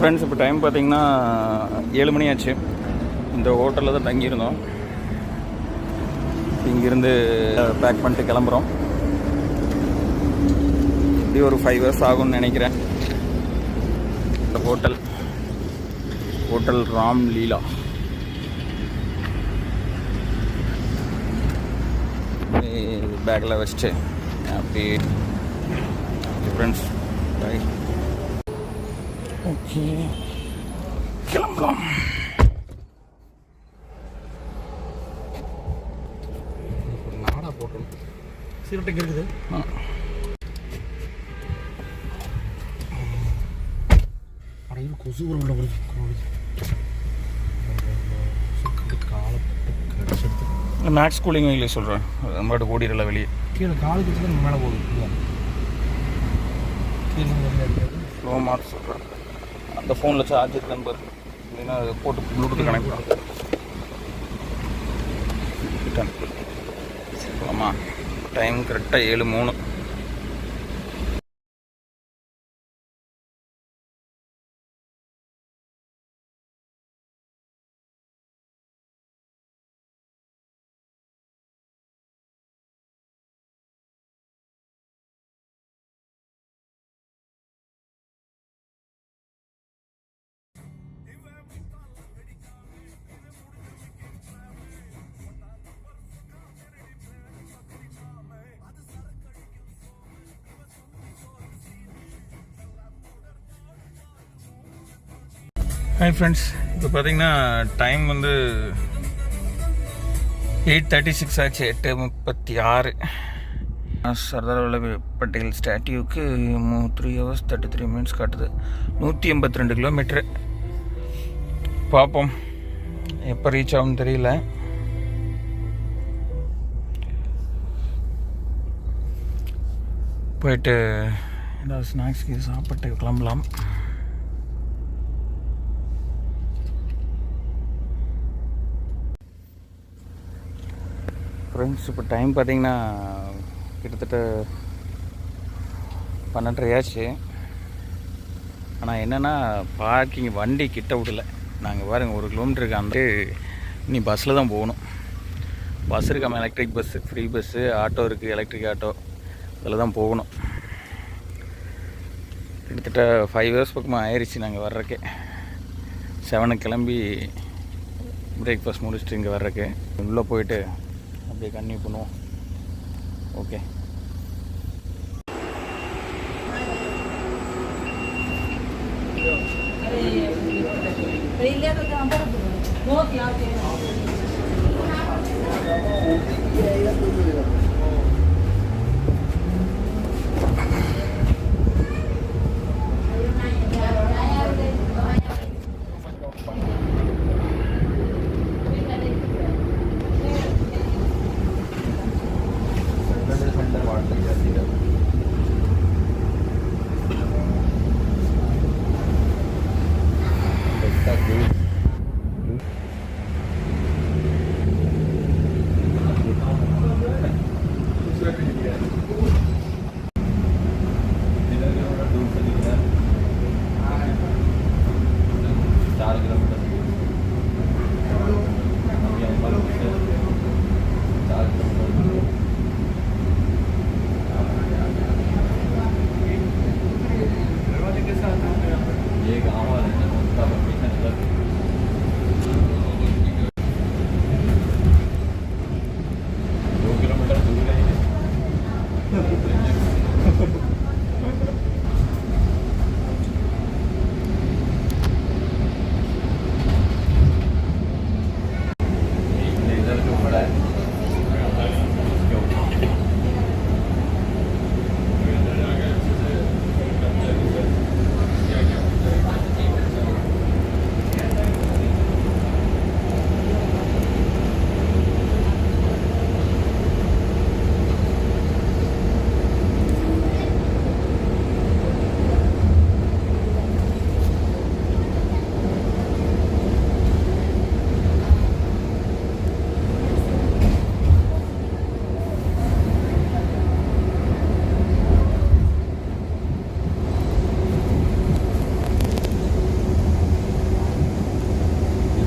Friends, இப்போ time பார்த்தீங்கன்னா 7 மணி ஆச்சு. இந்த ஹோட்டலில் தான் தங்கியிருந்தோம். இங்கேருந்து பேக் பண்ணிட்டு கிளம்புறோம். இப்படி ஒரு 5 hours ஆகும்னு நினைக்கிறேன். இந்த ஹோட்டல் ராம் லீலா. பேக்கில் வச்சுட்டு அப்படி ஃப்ரெண்ட்ஸ் பை. ஓகே, கிளம்பலாம். நாடா போட்டோம் சீரட்டை இருக்குது. அடையும் கொசு உள்ள மேக்ஸ் கூலிங் வெயிலே சொல்கிறேன். நம்மளோட ஓடிடல வெளியே கீழே காலுக்கு தான் மேலே போகுது. கீழே ஸ்லோ மார்க் சொல்கிறேன். அந்த ஃபோனில் சார்ஜ் இருக்குன்னு பாரு, இல்லைன்னா அதை போட்டு ப்ளூடூத் கனெக்ட் பண்ணுறேன். ஆமாம், டைம் கரெக்டாக 7:03. ஹாய் ஃப்ரெண்ட்ஸ், இப்போ பார்த்தீங்கன்னா டைம் வந்து 8:36 ஆச்சு. 8:36. சர்தார் வல்லபாய் பட்டேல் ஸ்டாட்யூவுக்கு 3 hours 33 minutes காட்டுது. 182 கிலோமீட்ரு. பார்ப்போம் எப்போ ரீச் ஆகும்னு தெரியல. போயிட்டு ஏதாவது ஸ்நாக்ஸ்க்கு சாப்பிட்டு கிளம்பலாம். ஃப்ரெண்ட்ஸ், இப்போ டைம் பார்த்தீங்கன்னா கிட்டத்தட்ட 12:30 ஆச்சு. ஆனால் என்னென்னா பார்க்கிங் வண்டி கிட்ட விடல. நாங்கள் பாருங்கள் 1 கிலோமீட்டருக்கு வந்து இனி பஸ்ஸில் தான் போகணும். பஸ் இருக்காமல் electric bus, free bus, auto இருக்குது, எலக்ட்ரிக் ஆட்டோ, அதில் தான் போகணும். கிட்டத்தட்ட 5 hours பக்கமாக ஆயிடுச்சு நாங்கள் வர்றதுக்கு. 7 கிளம்பி பிரேக்ஃபாஸ்ட் முடிச்சுட்டு இங்கே வர்றதுக்கு. உள்ளே போயிட்டு அப்படியே கன்டினியூ பண்ணுவோம். ஓகே.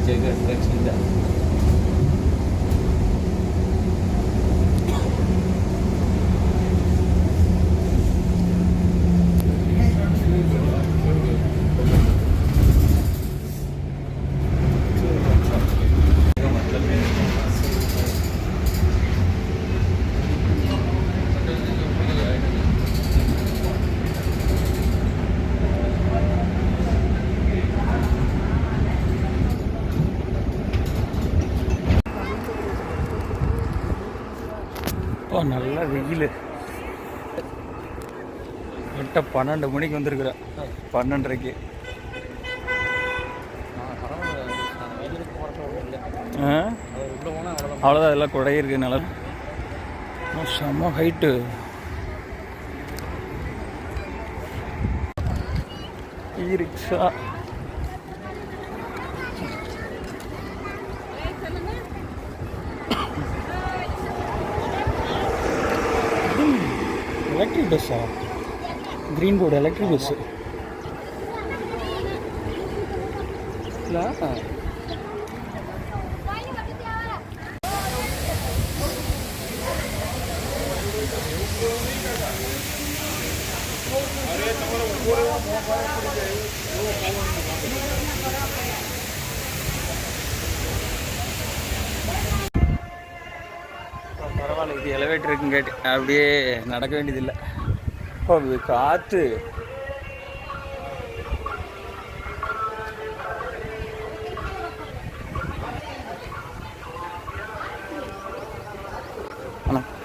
jaga next kita. நல்ல வெயில். கரெக்டாக 12 மணிக்கு வந்துருக்குறேன். 12:30க்கு. அவ்வளோதான், எல்லாம் குறை இருக்குனால செம்ம ஹைட்டு. ரிக்ஷா எலக்ட்ரிக் பஸ்ஸா? க்ரீன் போர்டு எலக்ட்ரிக் பஸ்ஸு இல்லை. பரவாயில்ல, இது எலவேட்டர் இருக்குங்க, அப்படியே நடக்க வேண்டியதில்லை. காற்று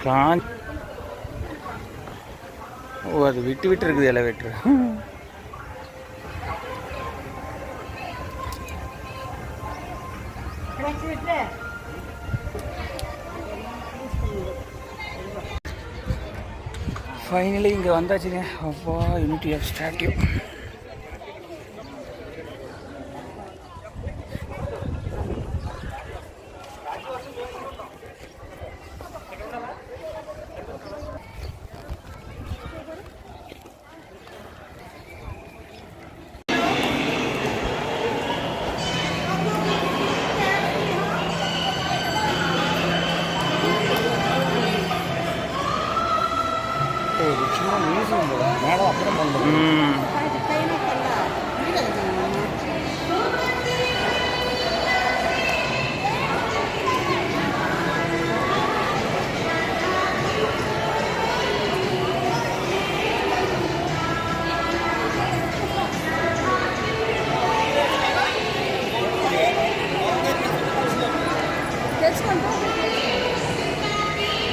ஆனால் அது விட்டு விட்டு இருக்குது எலவேட்டர். ஃபைனலி இங்கே வந்தாச்சுங்க. அப்பா, யூனிட்டி ஆஃப் ஸ்டாட்யூ. சும்மா மியூசியம் மேடம் அப்புறம் பண்ணுறோம்.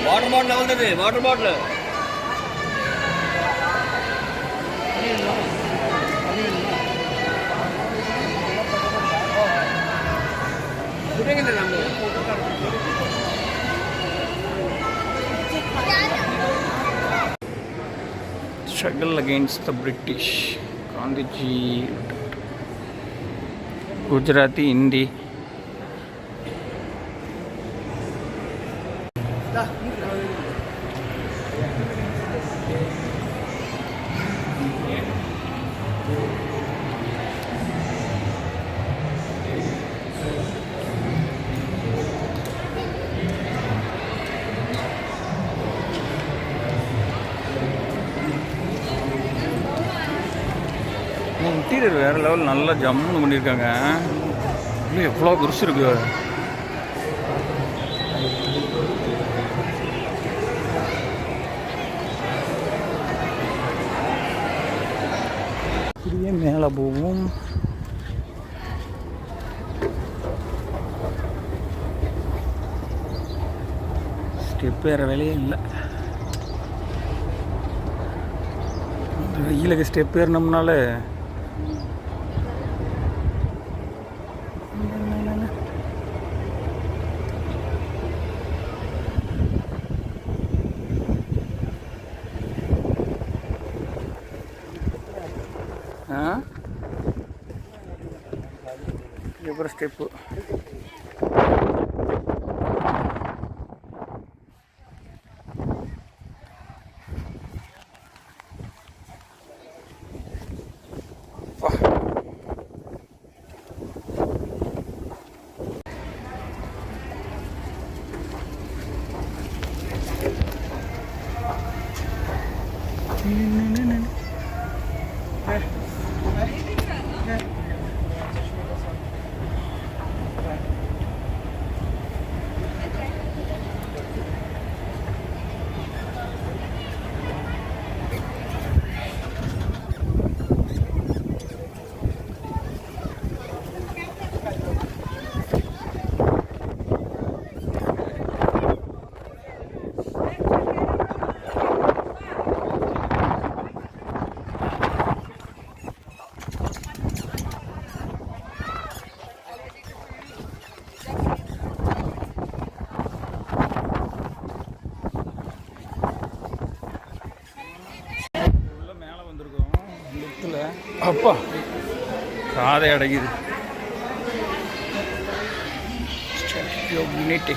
வாட்டர் பாட்டில் வந்தது, water bottle struggle against the British. Gandhiji, Gujarati, Hindi. Interior வேறு லெவல், நல்லா ஜம்முன்னு பண்ணியிருக்காங்க. இல்லை எவ்வளோ குருசு இருக்கு. இப்படியே மேலே போவோம். ஸ்டெப் வேறு வேலையே இல்லை. வெயிலுக்கு ஸ்டெப் ஏறினோம்னால அப்புறம் ஸ்டெப்பு அப்பா காதை அடைக்குது. யூனிட்டி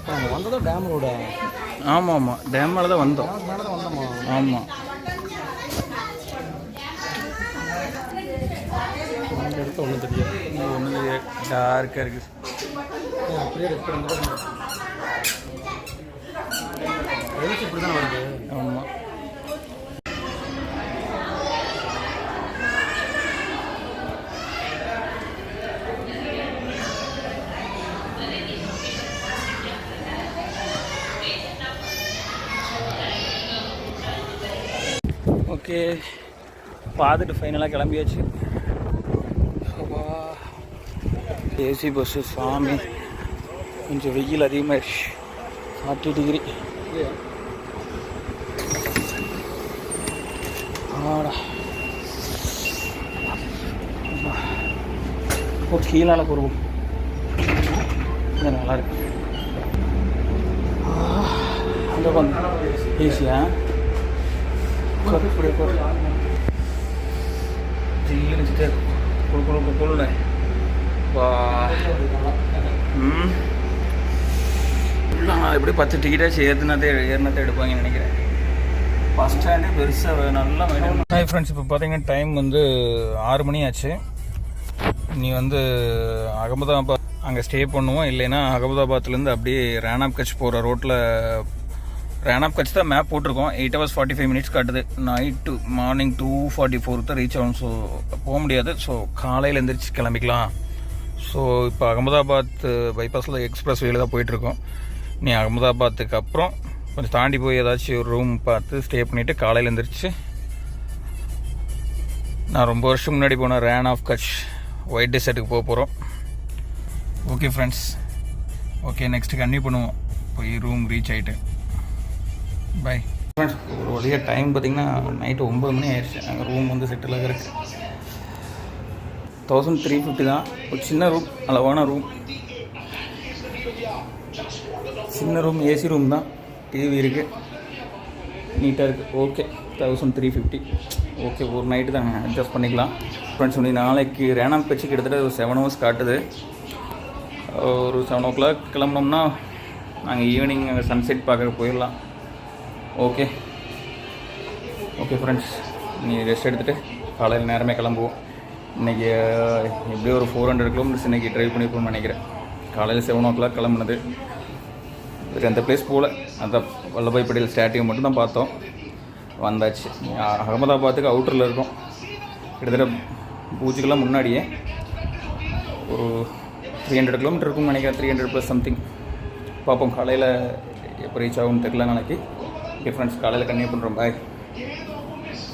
நாங்கள் வந்ததும் டேம் ரோட. ஆமாம் ஆமாம், டேம் மேலே தான் வந்தோம். மேலே தான் வந்தோமா? ஆமாம். அந்த இடத்துல ஒன்றும் தெரியாது. ஒன்று டார்க்காக இருக்குது. அப்படியே ரெஸ்ட் பண்ணுறது இப்படி தான் வருது. ஆமாம். ஓகே, பார்த்துட்டு ஃபைனலாக கிளம்பியாச்சு. ஏசி பஸ்ஸு சாமி, கொஞ்சம் வெயில் அதிகமாகிடுச்சு. 40 டிகிரி. ஆடா இப்போ கீழால போடுவோம். நல்லா இருக்கு. அங்கே கொஞ்சம் ஈஸியா இப்படி ஜில்லுன்னு வச்சுட்டு குழு வா. நான் எப்படி 10 டிக்கெட்டாச்சு ஏறினதே எடுப்பாங்கன்னு நினைக்கிறேன். பஸ் ஸ்டாண்டே பெருசாக நல்லா மெயின்டைன். ஹாய் ஃப்ரெண்ட்ஸ், இப்போ பார்த்தீங்கன்னா டைம் வந்து 6 மணி ஆச்சு. நீ வந்து அகமதாபாத் அங்கே ஸ்டே பண்ணுவோம், இல்லைன்னா அகமதாபாத்லேருந்து அப்படியே ராணாப் கட்ச் போகிற ரோட்டில். ராணாப் கட்ச் தான் மேப் போட்டிருக்கோம். 8 hours 45 minutes காட்டுது. நைட்டு மார்னிங் 2:44 தான் ரீச் ஆகும். ஸோ போக முடியாது. ஸோ காலையில் எழுந்திரிச்சு கிளம்பிக்கலாம். ஸோ இப்போ அகமதாபாத் பைபாஸில் எக்ஸ்பிரஸ் வேல தான் போயிட்டுருக்கோம். நீ அகமதாபாத்துக்கு அப்புறம் கொஞ்சம் தாண்டி போய் ஏதாச்சும் ஒரு ரூம் பார்த்து ஸ்டே பண்ணிவிட்டு காலையில் எழுந்திரிச்சு நான் ரொம்ப வருஷம் முன்னாடி போன ரேன் ஆஃப் கட்ச் ஒயிட் டெசர்ட்டுக்கு போக போகிறோம். Okay friends, okay next continue பண்ணுவோம். போய் ரூம் ரீச் ஆகிட்டு பை ஃப்ரெண்ட்ஸ். ஒரு வழியாக டைம் பார்த்திங்கன்னா நைட்டு 9 மணி ஆயிடுச்சு. அங்கே ரூம் வந்து செட்டில் ஆகிருக்கு. 1350 தான். ஒரு சின்ன ரூம், அளவான ரூம், சின்ன ரூம், ஏசி ரூம் தான். டிவி இருக்குது, நீட்டாக இருக்குது. ஓகே 1350. ஓகே, ஒரு நைட்டு தான் அட்ஜஸ்ட் பண்ணிக்கலாம் ஃப்ரெண்ட்ஸ். நாளைக்கு ரேனாம் கட்சி கிட்டத்தட்ட ஒரு 7 hours காட்டுது. ஒரு 7 o'clock கிளம்பினோம்னா நாங்கள் ஈவினிங் அங்கே சன்செட் பார்க்க போயிடலாம். ஓகே ஓகே ஃப்ரெண்ட்ஸ், நீ ரெஸ்ட் எடுத்துகிட்டு காலையில் நேரமே கிளம்புவோம். இன்றைக்கி எப்படியும் ஒரு 400 kilometers இன்றைக்கி ட்ரைவ் பண்ணிப்போம்னு நினைக்கிறேன். காலையில் 7 o'clock கிளம்புனது. வேறு எந்த பிளேஸ் போகல, அந்த வல்லபாய் பட்டேல் ஸ்டாட்யூ மட்டும் தான் பார்த்தோம், வந்தாச்சு. அகமதாபாத்துக்கு அவுட்டரில் இருக்கோம். கிட்டத்தட்ட பூஜுக்கெல்லாம் முன்னாடியே ஒரு 300 kilometers இருக்கும்னு நினைக்கிறேன். 300+ சம்திங். பார்ப்போம் காலையில் எப்போ ரீச் ஆகும்னு தெரியல நாளைக்கு. ஓகே ஃப்ரெண்ட்ஸ், காலையில் கன்டினியூ பண்ணுறோம். பாய்.